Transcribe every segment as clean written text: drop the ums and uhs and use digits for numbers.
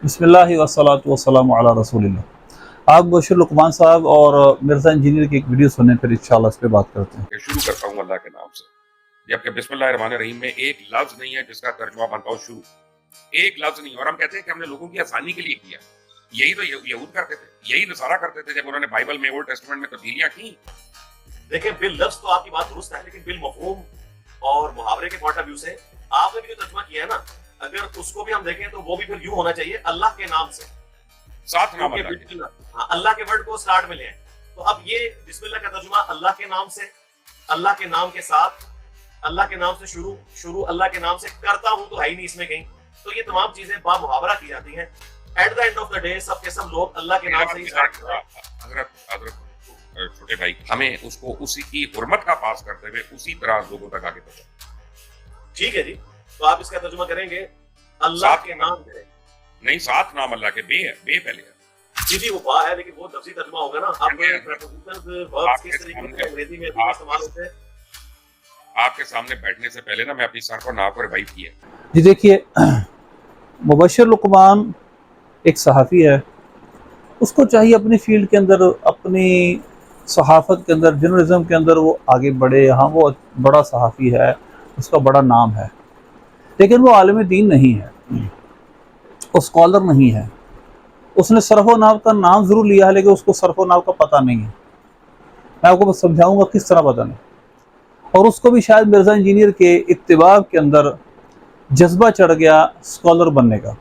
بسم اللہ والصلاۃ والسلام علی رسول اللہ۔ آپ بشیر لقمان صاحب اور مرزا انجینئر کی ایک ویڈیو سنیں، پھر انشاءاللہ اس پہ بات کرتے ہیں۔ شروع کرتا ہوں اللہ کے نام سے، جبکہ بسم اللہ الرحمن الرحیم میں ایک لفظ نہیں ہے جس کا ترجمہ بنتا ہو شروع، ایک لفظ نہیں۔ اور ہم کہتے ہیں کہ ہم نے لوگوں کی آسانی کے لیے کیا، یہی تو یہود کرتے تھے، یہی نصارہ کرتے تھے جب انہوں نے بائبل میں اولڈ ٹیسٹمنٹ میں تبدیلیاں کی۔ دیکھیں باللفظ تو آپ کی بات درست ہے، لیکن بالمفہوم اور محاورے کے پوائنٹ آف ویو سے آپ نے بھی جو ترجمہ کیا ہے نا، اگر اس کو بھی ہم دیکھیں تو وہ بھی پھر یوں ہونا چاہیے اللہ کے نام سے، ساتھ نام اللہ کے، اللہ کے ورڈ کو سٹارٹ میں لے آئیں۔ تو اب یہ بسم اللہ کا ترجمہ اللہ کے نام سے، اللہ کے نام کے ساتھ، اللہ کے نام سے شروع اللہ کے نام سے کرتا ہوں تو ہے ہی نہیں اس میں کہیں۔ تو یہ تمام چیزیں با محاورہ کی جاتی ہیں۔ At the end of the day سب کے سب لوگ اللہ کے نام سے ہی سٹارٹ کرتے ہیں۔ حضرت چھوٹے بھائی، ہمیں اس کو اسی کی حرمت کا پاس کرتے ہوئے اسی طرح لوگوں تک آگے پہنچانا۔ ٹھیک ہے جی، تو آپ اس کا ترجمہ کریں گے اللہ کے نام سے، نہیں ساتھ نام اللہ کے، بے ہے، بے پہلے ہے جی وہ با ہے، لیکن وہ لفظی ترجمہ ہوگا نا۔ آپ کو پریپوزیشنز وربز کس طریقے سے انگریزی میں استعمال ہوتے ہیں۔ آپ کے سامنے بیٹھنے سے پہلے نا میں اپنی سر کو ناپ اور ریوائو کیا۔ جی دیکھیے، مبشر لقمان ایک صحافی ہے، اس کو چاہیے اپنی فیلڈ کے اندر، اپنی صحافت کے اندر، جرنلزم کے اندر وہ آگے بڑھے۔ ہاں وہ بڑا صحافی ہے، اس کا بڑا نام ہے، لیکن وہ عالم دین نہیں ہے، وہ اسکالر نہیں ہے۔ اس نے صرف و نحو کا نام ضرور لیا ہے، لیکن اس کو صرف و نحو کا پتہ نہیں ہے۔ میں آپ کو سمجھاؤں گا کس طرح پتہ نہیں۔ اور اس کو بھی شاید مرزا انجینئر کے اتباع کے اندر جذبہ چڑھ گیا اسکالر بننے کا۔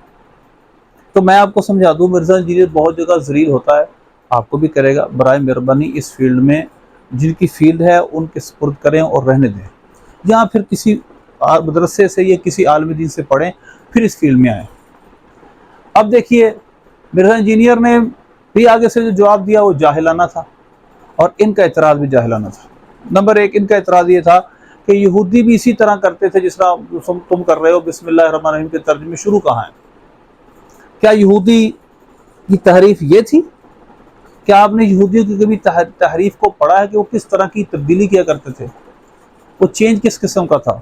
تو میں آپ کو سمجھا دوں، مرزا انجینئر بہت جگہ ذلیل ہوتا ہے، آپ کو بھی کرے گا۔ برائے مہربانی اس فیلڈ میں جن کی فیلڈ ہے ان کے سپرد کریں اور رہنے دیں، یا پھر کسی مدرسے سے یا کسی عالم دین سے پڑھیں، پھر اس فیلڈ میں آئیں۔ اب دیکھیے، مرزا انجینئر نے بھی آگے سے جو جواب دیا وہ جاہلانہ تھا، اور ان کا اعتراض بھی جاہلانہ تھا۔ نمبر ایک، ان کا اعتراض یہ تھا کہ یہودی بھی اسی طرح کرتے تھے جس طرح تم کر رہے ہو۔ بسم اللہ الرحمن الرحیم کے ترجمے شروع کہاں ہیں؟ کیا یہودی کی تحریف یہ تھی؟ کیا آپ نے یہودیوں کی کبھی تحریف کو پڑھا ہے کہ وہ کس طرح کی تبدیلی کیا کرتے تھے؟ وہ چینج کس قسم کا تھا؟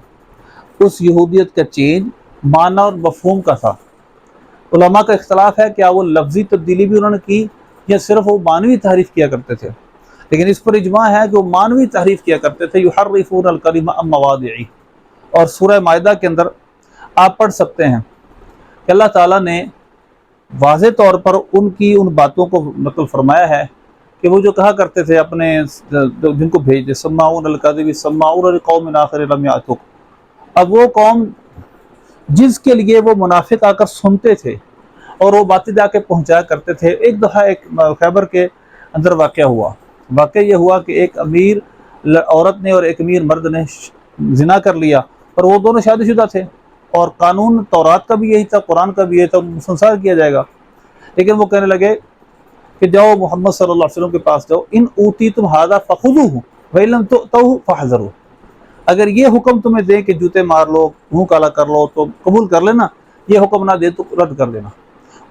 اس یہودیت کا چینج معنی اور مفہوم کا تھا۔ علماء کا اختلاف ہے کیا وہ لفظی تبدیلی بھی انہوں نے کی یا صرف وہ معنوی تحریف کیا کرتے تھے، لیکن اس پر اجماع ہے کہ وہ معنوی تحریف کیا کرتے تھے۔ یحرفون الکلم عن مواضعہ، اور سورہ مائدہ کے اندر آپ پڑھ سکتے ہیں کہ اللہ تعالیٰ نے واضح طور پر ان باتوں کو نقل فرمایا ہے کہ وہ جو کہا کرتے تھے اپنے جن کو بھیجتے، سماعون الکذب سماعون لقوم آخر لم یأتوک۔ اب وہ قوم جس کے لیے وہ منافق آ کر سنتے تھے اور وہ باتیں جا کے پہنچایا کرتے تھے۔ ایک دفعہ ایک خیبر کے اندر واقعہ ہوا۔ واقعہ یہ ہوا کہ ایک امیر عورت نے اور ایک امیر مرد نے زنا کر لیا، اور وہ دونوں شادی شدہ تھے، اور قانون تورات کا بھی یہی تھا، قرآن کا بھی یہی تھا، سنسار کیا جائے گا۔ لیکن وہ کہنے لگے کہ جاؤ محمد صلی اللہ علیہ وسلم کے پاس جاؤ، ان اوتیتم ھذا فخذوہ وان لم تؤتوہ فاحذروا، اگر یہ حکم تمہیں دیں کہ جوتے مار لو، منہ کالا کر لو تو قبول کر لینا، یہ حکم نہ دے تو رد کر دینا۔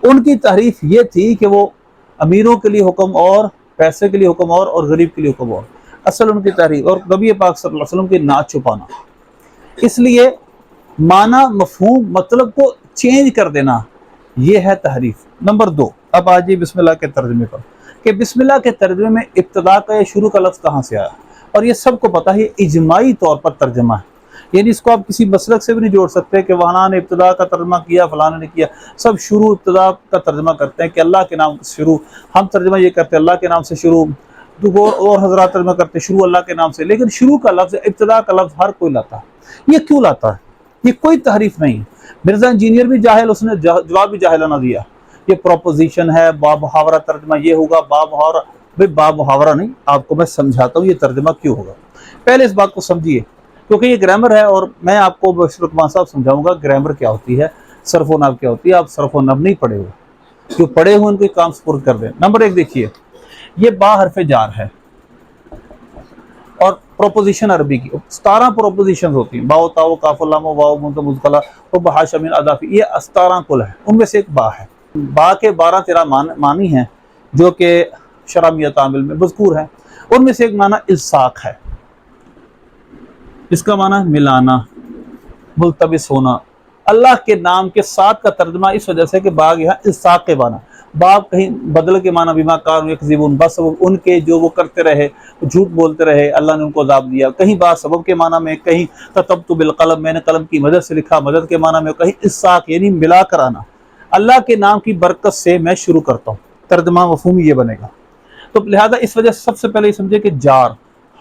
ان کی تحریف یہ تھی کہ وہ امیروں کے لیے حکم اور پیسے کے لیے حکم اور غریب کے لیے حکم اور، اصل ان کی تحریف اور نبی پاک صلی اللہ علیہ وسلم کی نعت چھپانا۔ اس لیے معنی، مفہوم، مطلب کو چینج کر دینا، یہ ہے تحریف۔ نمبر دو، اب آجیے بسم اللہ کے ترجمے پر، کہ بسم اللہ کے ترجمے میں ابتدا کا یا شروع کا لفظ کہاں سے آیا، اور یہ سب کو پتہ ہے، یہ اجماعی طور پر ترجمہ ہے، یعنی اس کو آپ کسی مسلک سے بھی نہیں جوڑ سکتے کہ وہاں نے ابتدا کا ترجمہ کیا، فلاں نے کیا۔ سب شروع ابتدا کا ترجمہ کرتے ہیں کہ اللہ کے نام سے شروع، ہم ترجمہ یہ کرتے ہیں اللہ کے نام سے شروع، اور حضرات ترجمہ کرتے ہیں شروع اللہ کے نام سے، لیکن شروع کا لفظ، ابتدا کا لفظ ہر کوئی لاتا ہے۔ یہ کیوں لاتا ہے؟ یہ کوئی تحریف نہیں۔ مرزا انجینئر بھی جاہل، اس نے جواب بھی جاہلانہ دیا۔ یہ پروپوزیشن ہے، با محاورہ ترجمہ یہ ہوگا، با محاورہ، بھئی با محاورہ نہیں، آپ کو میں سمجھاتا ہوں یہ ترجمہ کیوں ہوگا۔ پہلے اس بات کو سمجھیے، کیونکہ یہ گرامر ہے، اور میں آپ کو بشیر لقمان صاحب سمجھاؤں گا گرامر کیا ہوتی ہے، صرف و نحو کیا ہوتی ہے۔ آپ صرف و نحو نہیں پڑھے ہوئے، جو پڑھے ہوئے ان کو کام سپرد کر دیں۔ نمبر ایک دیکھیے، یہ با حرف جار ہے، اور پروپوزیشن عربی کی 17 پروپوزیشنز ہوتی ہیں، باؤ تاؤ کاف لام واو منت مذکلہ و بہا شامل اضافی، یہ 17 کل ہے، ان میں سے ایک با ہے۔ با کے 12-13 معنی ہیں جو کہ شرعیہ تعامل میں مذکور ہیں، ان میں سے ایک معنی الصاق ہے، اس کا معنی ملانا، ملتبس ہونا، اللہ کے نام کے ساتھ کا ترجمہ اس وجہ سے کہ باغ یہاں الساق کے معنی، باغ کہیں بدل کے معنی بما کانوا یکذبون، بس ان کے جو وہ کرتے رہے، جھوٹ بولتے رہے، اللہ نے ان کو عذاب دیا، کہیں با سبب کے معنی میں، کہیں کتبت بالقلم، میں نے قلم کی مدد سے لکھا، مدد کے معنی میں، کہیں الساق یعنی ملا کر آنا، اللہ کے نام کی برکت سے میں شروع کرتا ہوں، ترجمہ مفہوم یہ بنے گا۔ تو لہذا اس وجہ سے سب سے پہلے یہ سمجھے کہ جار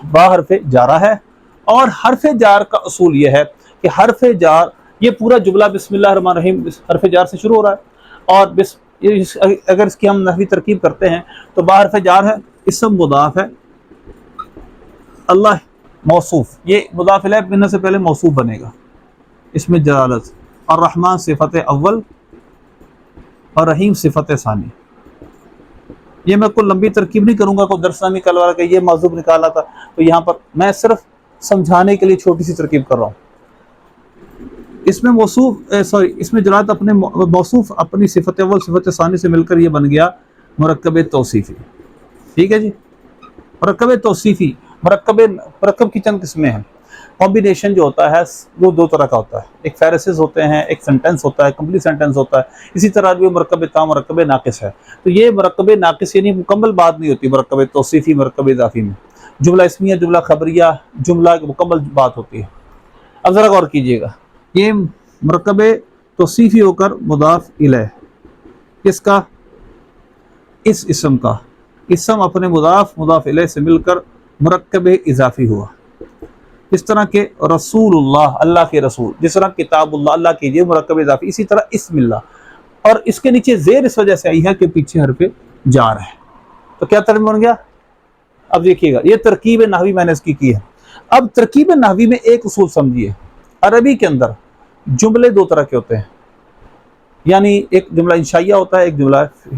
با حرف جارہ ہے، اور حرف جار کا اصول یہ ہے کہ حرف جار، یہ پورا جملہ بسم اللہ الرحمن الرحیم حرف جار سے شروع ہو رہا ہے، اور اگر اس کی ہم نحوی ترکیب کرتے ہیں تو با حرف جار ہے، اسم مضاف ہے، اللہ موصوف، یہ مضاف الیہ بننے سے پہلے موصوف بنے گا، اس میں جلالت، اور رحمان صفت اول اور رحیم صفت ثانی۔ یہ میں کوئی لمبی ترکیب نہیں کروں گا، کوئی درس نامی کل والا کہ یہ موضوع نکالا تھا، تو یہاں پر میں صرف سمجھانے کے لیے چھوٹی سی ترکیب کر رہا ہوں۔ اس میں اس میں جلالت اپنے موصوف اپنی صفت اول صفت ثانی سے مل کر یہ بن گیا مرکب توصیفی۔ ٹھیک ہے جی، مرکب توصیفی، مرکب کی چند قسمیں ہیں۔ کمبینیشن جو ہوتا ہے وہ دو طرح کا ہوتا ہے، ایک فیرسز ہوتے ہیں، ایک سینٹنس ہوتا ہے، کمپلیٹ سینٹنس ہوتا ہے، اسی طرح بھی مرکب تام مرکب ناقص ہے۔ تو یہ مرکب ناقص یعنی مکمل بات نہیں ہوتی، مرکب توصیفی مرکب اضافی میں جملہ اسمیہ، جملہ خبریہ، جملہ مکمل بات ہوتی ہے۔ اب ذرا غور کیجئے گا، یہ مرکب توصیفی ہو کر مضاف الیہ، کس کا؟ اس اسم کا، اسم اپنے مضاف الیہ سے مل کر مرکب اضافی ہوا، اس طرح کہ رسول اللہ، اللہ کے رسول، جس طرح کتاب اللہ، اللہ کے یہ مرکب اضافی، اسی طرح اسم اللہ، اور اس کے نیچے زیر اس وجہ سے آئی ہے کہ پیچھے حرف جار ہے۔ تو کیا ترجمہ بن گیا؟ اب دیکھیے گا، یہ ترکیب نحوی میں نے اس کی ہے۔ اب ترکیب نحوی میں ایک اصول سمجھیے، عربی کے اندر جملے دو طرح کے ہوتے ہیں، یعنی ایک جملہ انشائیہ ہوتا ہے، ایک جملہ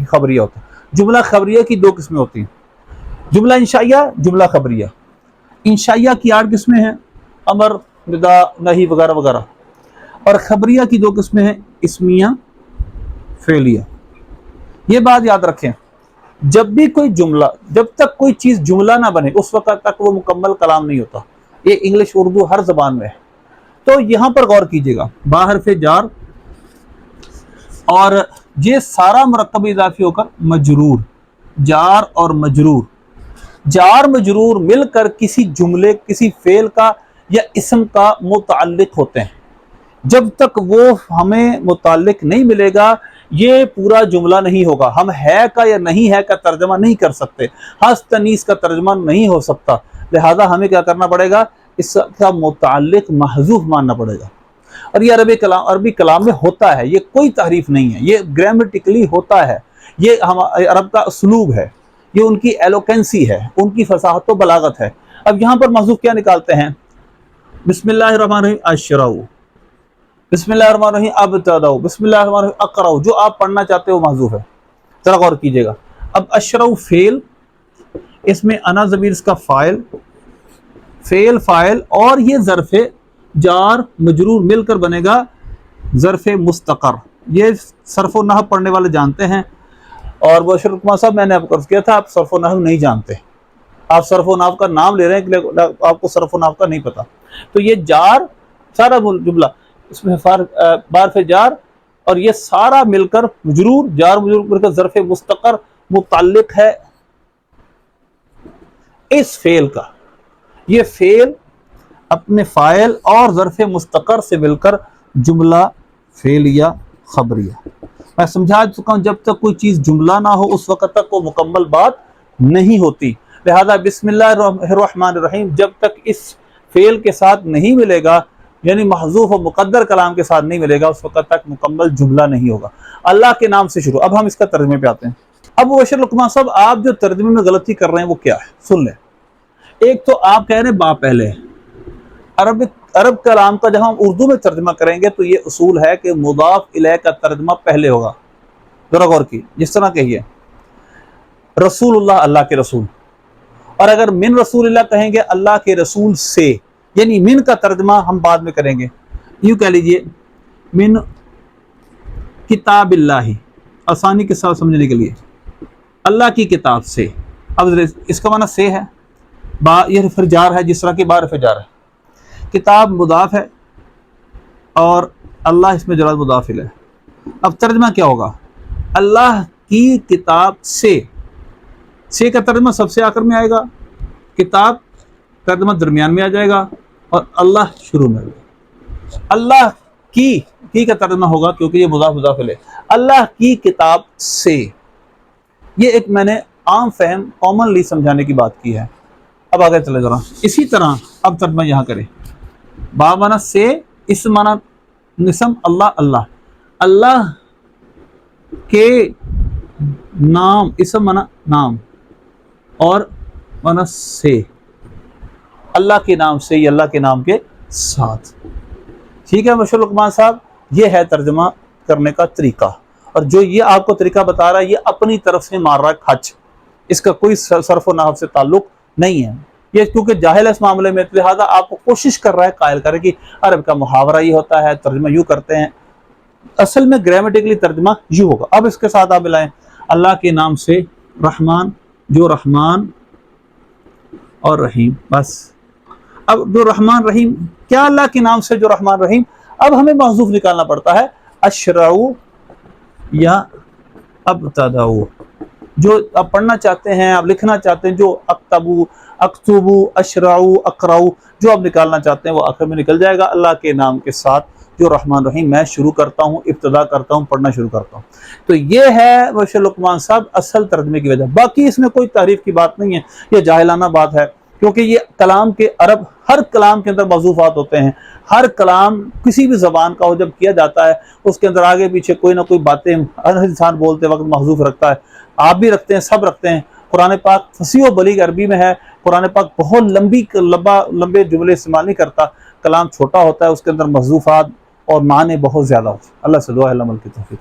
خبریہ ہوتا ہے۔ جملہ خبریہ کی دو قسمیں ہوتی ہیں، جملہ انشائیہ، جملہ خبریہ۔ انشائیہ کی 8 قسمیں ہیں، امر، ندا، نہی وغیرہ وغیرہ، اور خبریہ کی 2 قسمیں ہیں، اسمیہ، فعلیہ۔ یہ بات یاد رکھیں، جب بھی کوئی جملہ، جب تک کوئی چیز جملہ نہ بنے اس وقت تک وہ مکمل کلام نہیں ہوتا۔ یہ انگلش، اردو، ہر زبان میں ہے۔ تو یہاں پر غور کیجئے گا، با حرف جار، اور یہ سارا مرکب اضافی ہو کر مجرور، جار اور مجرور، جار مجرور مل کر کسی جملے، کسی فعل کا یا اسم کا متعلق ہوتے ہیں۔ جب تک وہ ہمیں متعلق نہیں ملے گا یہ پورا جملہ نہیں ہوگا، ہم ہے کا یا نہیں ہے کا ترجمہ نہیں کر سکتے، حذف تنیث کا ترجمہ نہیں ہو سکتا، لہذا ہمیں کیا کرنا پڑے گا؟ اس کا متعلق محذوف ماننا پڑے گا۔ اور یہ عربی کلام میں ہوتا ہے، یہ کوئی تحریف نہیں ہے، یہ گرامیٹیکلی ہوتا ہے، یہ عرب کا اسلوب ہے، یہ ان کی ایلوکینسی ہے، ان کی فصاحت و بلاغت ہے۔ اب یہاں پر محذوف کیا نکالتے ہیں؟ بسم اللہ الرحمن الرحیم اشرعوا، بسم اللہ الرحمن الرحیم ابتدعوا، بسم اللہ الرحمن الرحیم اقرعوا، جو آپ پڑھنا چاہتے ہو محذوف ہے۔ ذرا غور کیجئے گا، اب اشرعوا فعل، اس میں انا ضمیر اس کا فاعل، فعل فاعل، اور یہ ظرف جار مجرور مل کر بنے گا ظرف مستقر۔ یہ صرف و نحو پڑھنے والے جانتے ہیں، اور بشیر کمار صاحب میں نے آپ کو عرض کیا تھا آپ صرف و نحو نہیں جانتے، آپ صرف و نحو کا نام لے رہے ہیں کہ آپ کو صرف و نحو کا نہیں پتا۔ تو یہ جار سارا جملہ، اس میں بارف جار، اور یہ سارا مل کر مجرور، جار مجرور مل کر ظرف مستقر متعلق ہے اس فعل کا۔ یہ فعل اپنے فاعل اور ظرف مستقر سے مل کر جملہ فعلیہ خبریہ۔ میں سمجھا چکا ہوں، جب تک کوئی چیز جملہ نہ ہو اس وقت تک وہ مکمل بات نہیں ہوتی، لہذا بسم اللہ الرحمن الرحیم جب تک اس فعل کے ساتھ نہیں ملے گا، یعنی محذوف و مقدر کلام کے ساتھ نہیں ملے گا، اس وقت تک مکمل جملہ نہیں ہوگا۔ اللہ کے نام سے شروع۔ اب ہم اس کا ترجمے پہ آتے ہیں۔ اب بشیر لقمان صاحب آپ جو ترجمے میں غلطی کر رہے ہیں وہ کیا ہے؟ سن لیں۔ ایک تو آپ کہہ رہے ہیں با پہلے، عرب کلام کا جب ہم اردو میں ترجمہ کریں گے تو یہ اصول ہے کہ مضاف الیہ کا ترجمہ پہلے ہوگا۔ ذرا غور کی، جس طرح کہیے رسول اللہ، اللہ کے رسول، اور اگر من رسول اللہ کہیں گے اللہ کے رسول سے، یعنی من کا ترجمہ ہم بعد میں کریں گے، یوں کہہ لیجئے من کتاب اللہ، آسانی کے ساتھ سمجھنے کے لیے اللہ کی کتاب سے۔ اب اس کا معنی سے ہے، با یہ حرف جار ہے، جس طرح کی با حرف جار ہے، کتاب مضاف ہے، اور اللہ اس میں جلال مضافل ہے. اب ترجمہ کیا ہوگا؟ اللہ کی کتاب سے کا ترجمہ سب سے آخر میں آئے گا، کتاب ترجمہ درمیان میں آ جائے گا، اور اللہ شروع میں ہوگا. اللہ کی کا ترجمہ ہوگا کیونکہ یہ مضاف مضافل ہے. اللہ کی کتاب سے، یہ ایک میں نے عام فہم کامنلی سمجھانے کی بات کی ہے. اب آگے چلے ذرا. اسی طرح اب ترجمہ یہاں کریں. با معنی سے، اس معنی نسم اللہ اللہ کے نام، اسم معنی نام، اور معنی سے، اللہ کے نام سے یا اللہ کے نام کے ساتھ. ٹھیک ہے مشہور لقمان صاحب، یہ ہے ترجمہ کرنے کا طریقہ. اور جو یہ آپ کو طریقہ بتا رہا ہے یہ اپنی طرف سے مار رہا ہے کھچ، اس کا کوئی صرف و نحو سے تعلق نہیں ہے. یہ کیونکہ جاہل ہے اس معاملے میں، لہٰذا آپ کو کوشش کر رہا ہے قائل کرے کہ عرب کا محاورہ یہ ہوتا ہے، ترجمہ یوں کرتے ہیں. اصل میں گرامیٹیکلی ترجمہ یوں ہوگا. اب اس کے ساتھ آپ ملائیں اللہ کے نام سے رحمان، جو رحمان اور رحیم. بس اب جو رحمان رحیم، کیا اللہ کے نام سے جو رحمان رحیم؟ اب ہمیں محذوف نکالنا پڑتا ہے، اشرعو یا ابتدعو. جو آپ پڑھنا چاہتے ہیں، آپ لکھنا چاہتے ہیں، جو اکتبو، اکتبو، اشرعو، اقرعو، جو آپ نکالنا چاہتے ہیں وہ آخر میں نکل جائے گا. اللہ کے نام کے ساتھ جو رحمان رحیم، میں شروع کرتا ہوں، ابتدا کرتا ہوں، پڑھنا شروع کرتا ہوں. تو یہ ہے مشہور لقمان صاحب اصل ترجمے کی وجہ. باقی اس میں کوئی تعریف کی بات نہیں ہے، یہ جاہلانہ بات ہے، کیونکہ یہ کلام کے عرب، ہر کلام کے اندر محذوفات ہوتے ہیں. ہر کلام کسی بھی زبان کا ہو جب کیا جاتا ہے اس کے اندر آگے پیچھے کوئی نہ کوئی باتیں ہر انسان بولتے وقت محذوف رکھتا ہے. آپ بھی رکھتے ہیں، سب رکھتے ہیں. قرآن پاک فصیح و بلیغ عربی میں ہے. قرآن پاک بہت لمبے جملے استعمال نہیں کرتا، کلام چھوٹا ہوتا ہے، اس کے اندر محذوفات اور معنی بہت زیادہ ہوتے ہیں. اللہ سے دعا ہے اللہ عمل کی توفیق.